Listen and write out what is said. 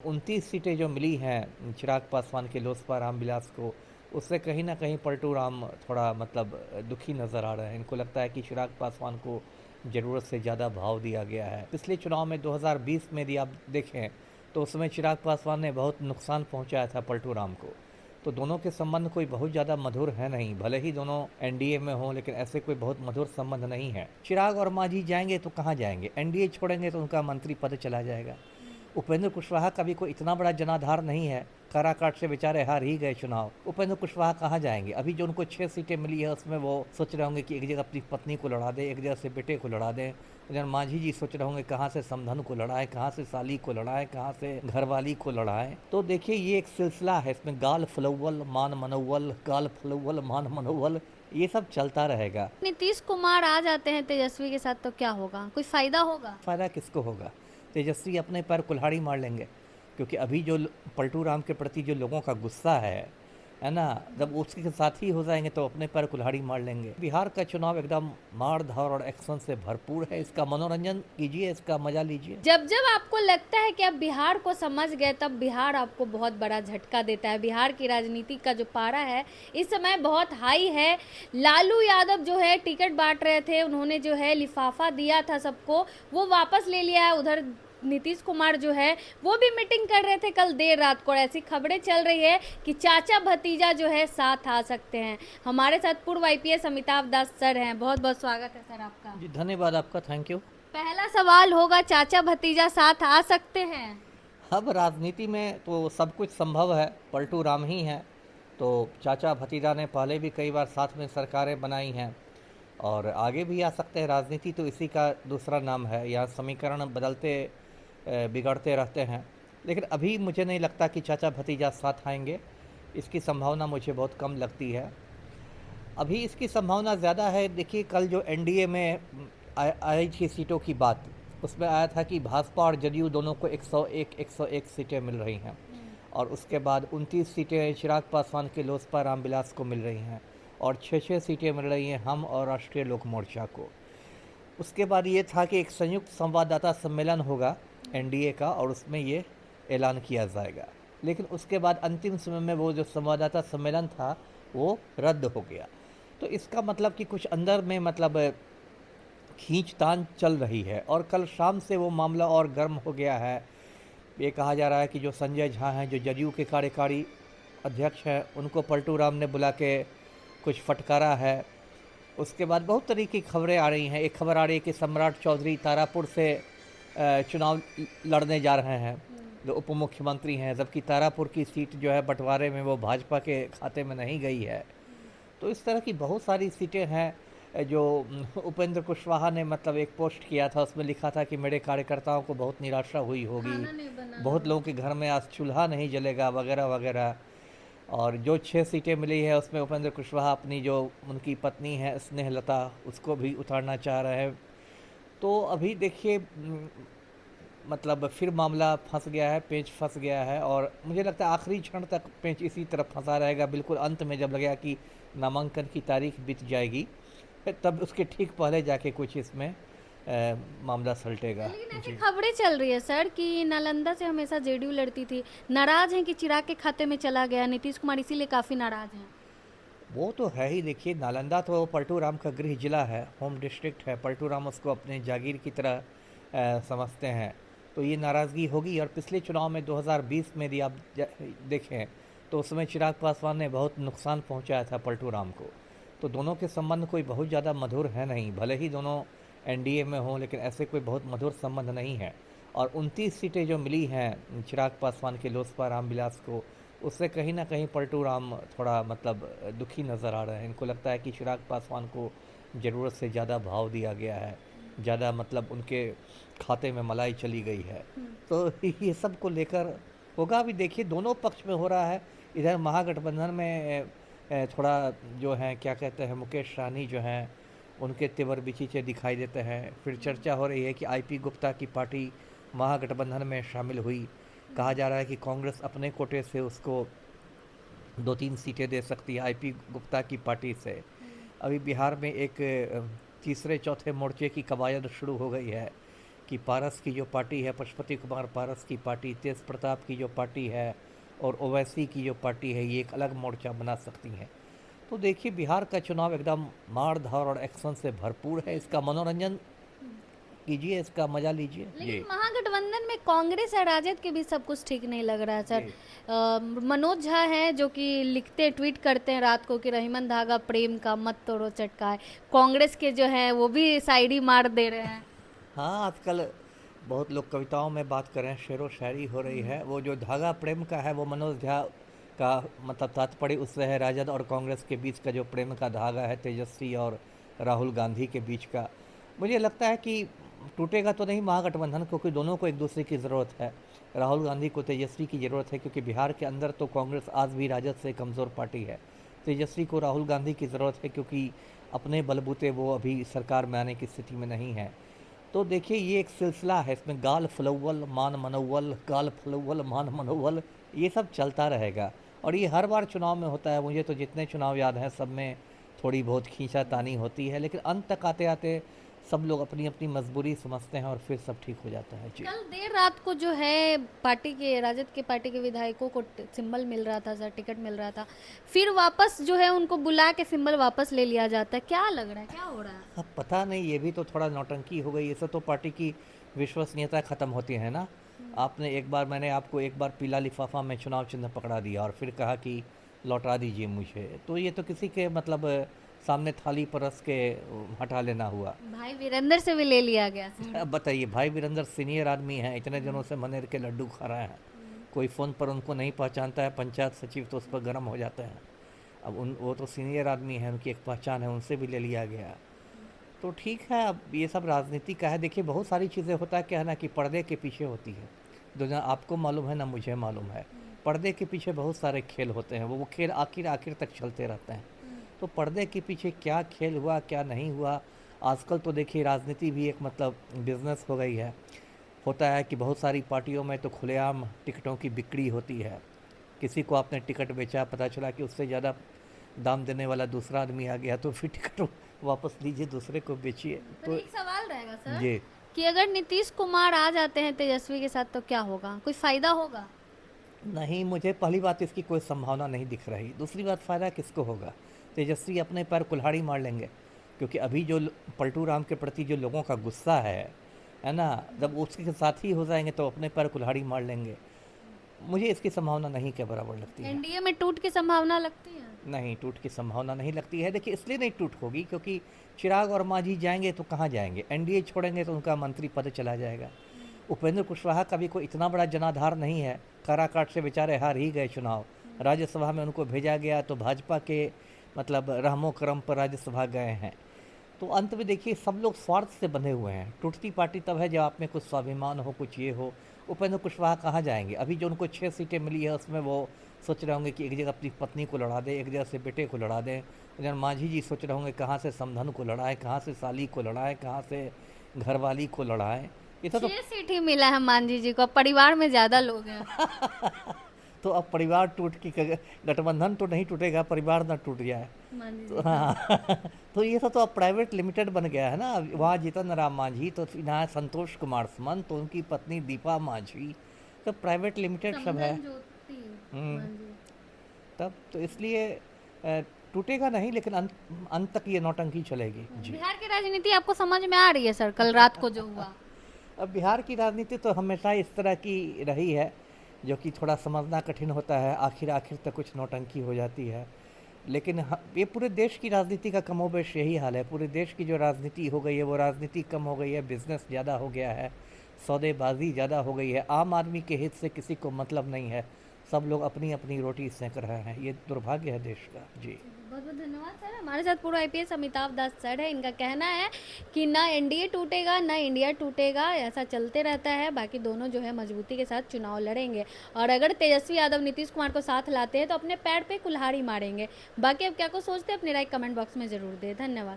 29 सीटें जो मिली हैं चिराग पासवान के लोजपा रामविलास को, उससे कहीं ना कहीं पलटू राम थोड़ा दुखी नज़र आ रहे हैं। इनको लगता है कि चिराग पासवान को ज़रूरत से ज़्यादा भाव दिया गया है। पिछले चुनाव में 2020 में यदि आप देखें तो उसमें चिराग पासवान ने बहुत नुकसान पहुंचाया था पलटू राम को। तो दोनों के संबंध कोई बहुत ज़्यादा मधुर है नहीं, भले ही दोनों एनडीए में हों, लेकिन ऐसे कोई बहुत मधुर संबंध नहीं है। चिराग और मांझी जाएंगे तो कहाँ जाएंगे, एनडीए छोड़ेंगे तो उनका मंत्री पद चला जाएगा। उपेंद्र कुशवाहा का भी कोई इतना बड़ा जनाधार नहीं है, काराकाट से बेचारे हार ही गए चुनाव। उपेंद्र कुशवाहा कहाँ जाएंगे? अभी जो उनको 6 सीटें मिली है उसमें वो सोच रहे होंगे कि एक जगह अपनी पत्नी को लड़ा दें, एक जगह से बेटे को लड़ा दें। उधर मांझी जी सोच रहे होंगे कहाँ से समधन को लड़ाएं, कहाँ से साली को लड़ाएं, कहाँ से घरवाली को लड़ाएं। तो देखिए ये एक सिलसिला है, इसमें गाल फलौवल मान मनोवल, गाल फलौवल मान मनोवल, ये सब चलता रहेगा। नीतीश कुमार आ जाते हैं तेजस्वी के साथ तो क्या होगा, कोई फायदा होगा? फ़ायदा किसको होगा? तेजस्वी अपने पैर कुल्हाड़ी मार लेंगे, क्योंकि अभी जो पलटू राम के प्रति जो लोगों का गुस्सा है ना, जब उसके साथ ही हो जाएंगे तो अपने पैर कुल्हाड़ी मार लेंगे। बिहार का चुनाव एकदम मार धाड़ और एक्शन से भरपूर है, इसका मनोरंजन कीजिए, इसका मजा लीजिए। जब जब आपको लगता है कि आप बिहार को समझ गए, तब बिहार आपको बहुत बड़ा झटका देता है। बिहार की राजनीति का जो पारा है इस समय बहुत हाई है। लालू यादव जो है टिकट बांट रहे थे, उन्होंने जो है लिफाफा दिया था सबको, वो वापस ले लिया है। उधर नीतीश कुमार जो है वो भी मीटिंग कर रहे थे कल देर रात को। ऐसी खबरें चल रही है कि चाचा भतीजा जो है साथ आ सकते हैं। हमारे साथ पूर्व आईपीएस अमिताभ दास सर हैं, बहुत बहुत स्वागत है सर आपका। जी धन्यवाद आपका, थैंक यू। पहला सवाल होगा, चाचा भतीजा साथ आ सकते हैं? अब राजनीति में तो सब कुछ संभव है, पलटू राम ही हैं, तो चाचा भतीजा ने पहले भी कई बार साथ में सरकारें बनाई हैं और आगे भी आ सकते हैं। राजनीति तो इसी का दूसरा नाम है, यहाँ समीकरण बदलते बिगड़ते रहते हैं। लेकिन अभी मुझे नहीं लगता कि चाचा भतीजा साथ आएंगे, इसकी संभावना मुझे बहुत कम लगती है। अभी इसकी संभावना ज़्यादा है, देखिए कल जो एनडीए में आई थी सीटों की बात, उसमें आया था कि भाजपा और जदयू दोनों को 101 सीटें मिल रही हैं और उसके बाद 29 सीटें चिराग पासवान के लोजपा रामविलास को मिल रही हैं और 6 सीटें मिल रही हैं हम और राष्ट्रीय लोक मोर्चा को। उसके बाद ये था कि एक संयुक्त संवाददाता सम्मेलन होगा एनडीए का और उसमें ये ऐलान किया जाएगा, लेकिन उसके बाद अंतिम समय में वो जो संवाददाता सम्मेलन था वो रद्द हो गया। तो इसका मतलब कि कुछ अंदर में खींचतान चल रही है और कल शाम से वो मामला और गर्म हो गया है। ये कहा जा रहा है कि जो संजय झा हैं, जो जदयू के कार्यकारी अध्यक्ष हैं, उनको पलटू राम ने बुला के कुछ फटकारा है। उसके बाद बहुत तरीके की खबरें आ रही हैं। एक खबर आ रही है कि सम्राट चौधरी तारापुर से चुनाव लड़ने जा रहे हैं, जो उप मुख्यमंत्री हैं, जबकि तारापुर की सीट जो है बंटवारे में वो भाजपा के खाते में नहीं गई है। तो इस तरह की बहुत सारी सीटें हैं। जो उपेंद्र कुशवाहा ने एक पोस्ट किया था, उसमें लिखा था कि मेरे कार्यकर्ताओं को बहुत निराशा हुई होगी, बहुत लोगों के घर में आज चूल्हा नहीं जलेगा वगैरह वगैरह। और जो 6 सीटें मिली है उसमें उपेंद्र कुशवाहा अपनी जो उनकी पत्नी है स्नेहलता, उसको भी उतारना चाह रहे हैं। तो अभी देखिए फिर मामला फंस गया है, पेंच फंस गया है और मुझे लगता है आखिरी क्षण तक पेंच इसी तरफ फंसा रहेगा। बिल्कुल अंत में जब लगेगा कि नामांकन की तारीख बीत जाएगी, तब उसके ठीक पहले जाके कुछ इसमें मामला सलटेगा। लेकिन ऐसी खबरें चल रही है सर कि नालंदा से हमेशा जेडीयू लड़ती थी, नाराज हैं कि चिराग के खाते में चला गया नीतीश कुमार, इसीलिए काफी नाराज हैं। वो तो है ही। देखिए नालंदा तो पलटू राम का गृह जिला है, होम डिस्ट्रिक्ट है, पलटू राम उसको अपने जागीर की तरह समझते हैं, तो ये नाराज़गी होगी। और पिछले चुनाव में 2020 में यदि आप देखें तो उसमें चिराग पासवान ने बहुत नुकसान पहुंचाया था पलटू राम को। तो दोनों के संबंध कोई बहुत ज़्यादा मधुर है नहीं, भले ही दोनों एनडीए में हों, लेकिन ऐसे कोई बहुत मधुर संबंध नहीं है। और 29 सीटें जो मिली हैं चिराग पासवान के लोजपा रामविलास को, उससे कहीं ना कहीं पलटू राम थोड़ा दुखी नज़र आ रहे हैं। इनको लगता है कि चिराग पासवान को ज़रूरत से ज़्यादा भाव दिया गया है, ज़्यादा उनके खाते में मलाई चली गई है। तो ये सब को लेकर होगा। अभी देखिए दोनों पक्ष में हो रहा है। इधर महागठबंधन में थोड़ा जो है क्या कहते हैं, मुकेश सहनी जो हैं उनके तेवर बिचीचे दिखाई देते हैं। फिर चर्चा हो रही है कि आईपी गुप्ता की पार्टी महागठबंधन में शामिल हुई। कहा जा रहा है कि कांग्रेस अपने कोटे से उसको 2-3 सीटें दे सकती है आईपी गुप्ता की पार्टी से। अभी बिहार में एक तीसरे चौथे मोर्चे की कवायद शुरू हो गई है कि पारस की जो पार्टी है, पशुपति कुमार पारस की पार्टी, तेज प्रताप की जो पार्टी है और ओवैसी की जो पार्टी है, ये एक अलग मोर्चा बना सकती हैं। तो देखिए बिहार का चुनाव एकदम मार धाड़ और एक्शन से भरपूर है। इसका मनोरंजन कीजिए, इसका मजा लीजिए। जी लेकिन महागठबंधन में कांग्रेस और राजद के बीच सब कुछ ठीक नहीं लग रहा है सर। जी मनोज झा हैं जो कि लिखते ट्वीट करते हैं रात को कि रहीमन धागा प्रेम का मत तोड़ो चटकाए। कांग्रेस के जो है वो भी शायरी मार दे रहे हैं। हाँ, आजकल बहुत लोग कविताओं में बात कर रहे हैं, शेरो शायरी हो रही है। वो जो धागा प्रेम का है वो मनोज झा का मतलब तात्पर्य उससे है राजद और कांग्रेस के बीच का जो प्रेम का धागा है, तेजस्वी और राहुल गांधी के बीच का। मुझे लगता है कि टूटेगा तो नहीं महागठबंधन, क्योंकि दोनों को एक दूसरे की ज़रूरत है। राहुल गांधी को तेजस्वी की ज़रूरत है, क्योंकि बिहार के अंदर तो कांग्रेस आज भी राजद से कमज़ोर पार्टी है। तेजस्वी को राहुल गांधी की ज़रूरत है, क्योंकि अपने बलबूते वो अभी सरकार में आने की स्थिति में नहीं है। तो देखिए ये एक सिलसिला है, इसमें गाल फलौवल मान मनोवल, गाल फलौवल मान मनोवल, ये सब चलता रहेगा और ये हर बार चुनाव में होता है। मुझे तो जितने चुनाव याद हैं सब में थोड़ी बहुत खींचातानी होती है, लेकिन अंत तक आते आते सब लोग अपनी अपनी मजबूरी समझते हैं और फिर सब ठीक हो जाता है। जी कल देर रात को जो है पार्टी के राजद के पार्टी के विधायकों को सिंबल मिल रहा था सर, टिकट मिल रहा था, फिर वापस जो है उनको बुला के सिंबल वापस ले लिया जाता है। क्या लग रहा है, क्या हो रहा है? अब पता नहीं, ये भी तो थोड़ा नौटंकी हो गई। इससे तो पार्टी की विश्वसनीयता ख़त्म होती है ना। आपने एक बार, मैंने आपको एक बार पीला लिफाफा में चुनाव चिन्ह पकड़ा दिया और फिर कहा कि लौटा दीजिए मुझे, तो ये तो किसी के मतलब सामने थाली परस के हटा लेना हुआ। भाई वीरेंद्र से भी ले लिया गया सर। अब बताइए, भाई वीरेंद्र सीनियर आदमी हैं, इतने दिनों से मनेर के लड्डू खा रहे हैं, कोई फ़ोन पर उनको नहीं पहचानता है, पंचायत सचिव तो उस पर गर्म हो जाते हैं। अब वो तो सीनियर आदमी हैं, उनकी एक पहचान है, उनसे भी ले लिया गया। तो ठीक है, अब ये सब राजनीति का है। देखिए बहुत सारी चीज़ें होता है, क्या है ना कि पर्दे के पीछे होती है, जो ना आपको मालूम है ना मुझे मालूम है। पर्दे के पीछे बहुत सारे खेल होते हैं, वो खेल आखिर तक चलते रहते हैं। तो पर्दे के पीछे क्या खेल हुआ क्या नहीं हुआ, आजकल तो देखिए राजनीति भी एक मतलब बिजनेस हो गई है। होता है कि बहुत सारी पार्टियों में तो खुलेआम टिकटों की बिक्री होती है। किसी को आपने टिकट बेचा, पता चला कि उससे ज़्यादा दाम देने वाला दूसरा आदमी आ गया, तो फिर टिकट वापस लीजिए, दूसरे को बेचिए। पर तो एक सवाल रहेगा सर ये कि अगर नीतीश कुमार आ जाते हैं तेजस्वी के साथ तो क्या होगा, कोई फायदा होगा? नहीं, मुझे पहली बात इसकी कोई संभावना नहीं दिख रही। दूसरी बात, फ़ायदा किसको होगा? तेजस्वी अपने पैर कुल्हाड़ी मार लेंगे, क्योंकि अभी जो पलटू राम के प्रति जो लोगों का गुस्सा है ना, जब उसके साथ ही हो जाएंगे तो अपने पैर कुल्हाड़ी मार लेंगे। मुझे इसकी संभावना नहीं के बराबर लगती है। एनडीए में टूट की संभावना लगती है? नहीं, टूट की संभावना नहीं लगती है। देखिए इसलिए नहीं टूट होगी क्योंकि चिराग और मांझी जाएंगे तो कहाँ जाएंगे, एनडीए छोड़ेंगे तो उनका मंत्री पद चला जाएगा। उपेंद्र कुशवाहा का भी कोई इतना बड़ा जनाधार नहीं है, काराकाट से बेचारे हार ही गए चुनाव। राज्यसभा में उनको भेजा गया तो भाजपा के मतलब रहमो करम पर राज्यसभा गए हैं। तो अंत में देखिए सब लोग स्वार्थ से बंधे हुए हैं। टूटती पार्टी तब है जब आप में कुछ स्वाभिमान हो, कुछ ये हो। उपेंद्र कुशवाहा कहाँ जाएंगे? अभी जो उनको 6 सीटें मिली है उसमें वो सोच रहे होंगे कि एक जगह अपनी पत्नी को लड़ा दें, एक जगह से बेटे को लड़ा दें। उधर मांझी जी सोच रहे होंगे कहाँ से समधन को लड़ाएं, कहाँ से साली को लड़ाएं, कहाँ से घरवाली को लड़ाएं। ये तो 6 सीट ही मिला है मांझी जी को, परिवार में ज्यादा लोग हैं। तो अब परिवार टूट की गठबंधन तो नहीं टूटेगा, परिवार ना टूट जाए। मांझी जी। तो हाँ तो ये सब तो अब प्राइवेट लिमिटेड बन गया है ना। वहाँ जीतन राम मांझी, तो यहाँ संतोष कुमार सुमन, तो उनकी पत्नी दीपा मांझी, तो प्राइवेट लिमिटेड सब है। समधन ज्योति हम्म, मांझी। तब तो इसलिए टूटेगा नहीं, लेकिन अंत तक ये नौटंकी चलेगी। जी बिहार की राजनीति आपको समझ में आ रही है सर, कल रात को जो हुआ? अब बिहार की राजनीति तो हमेशा इस तरह की रही है, जो कि थोड़ा समझना कठिन होता है। आखिर तक कुछ नौटंकी हो जाती है, लेकिन ये पूरे देश की राजनीति का कमोबेश यही हाल है। पूरे देश की जो राजनीति हो गई है वो राजनीति कम हो गई है, बिजनेस ज़्यादा हो गया है, सौदेबाजी ज़्यादा हो गई है। आम आदमी के हित से किसी को मतलब नहीं है, सब लोग अपनी अपनी रोटी सेंक रहे हैं। ये दुर्भाग्य है देश का। जी बहुत बहुत धन्यवाद सर। हमारे साथ पूर्व आईपीएस अमिताभ दास सर है। इनका कहना है कि ना एनडीए टूटेगा ना इंडिया टूटेगा, ऐसा चलते रहता है। बाकी दोनों जो है मजबूती के साथ चुनाव लड़ेंगे और अगर तेजस्वी यादव नीतीश कुमार को साथ लाते हैं तो अपने पैर पे कुल्हाड़ी मारेंगे। बाकी अब क्या को सोचते हैं अपनी राय कमेंट बॉक्स में ज़रूर दें। धन्यवाद।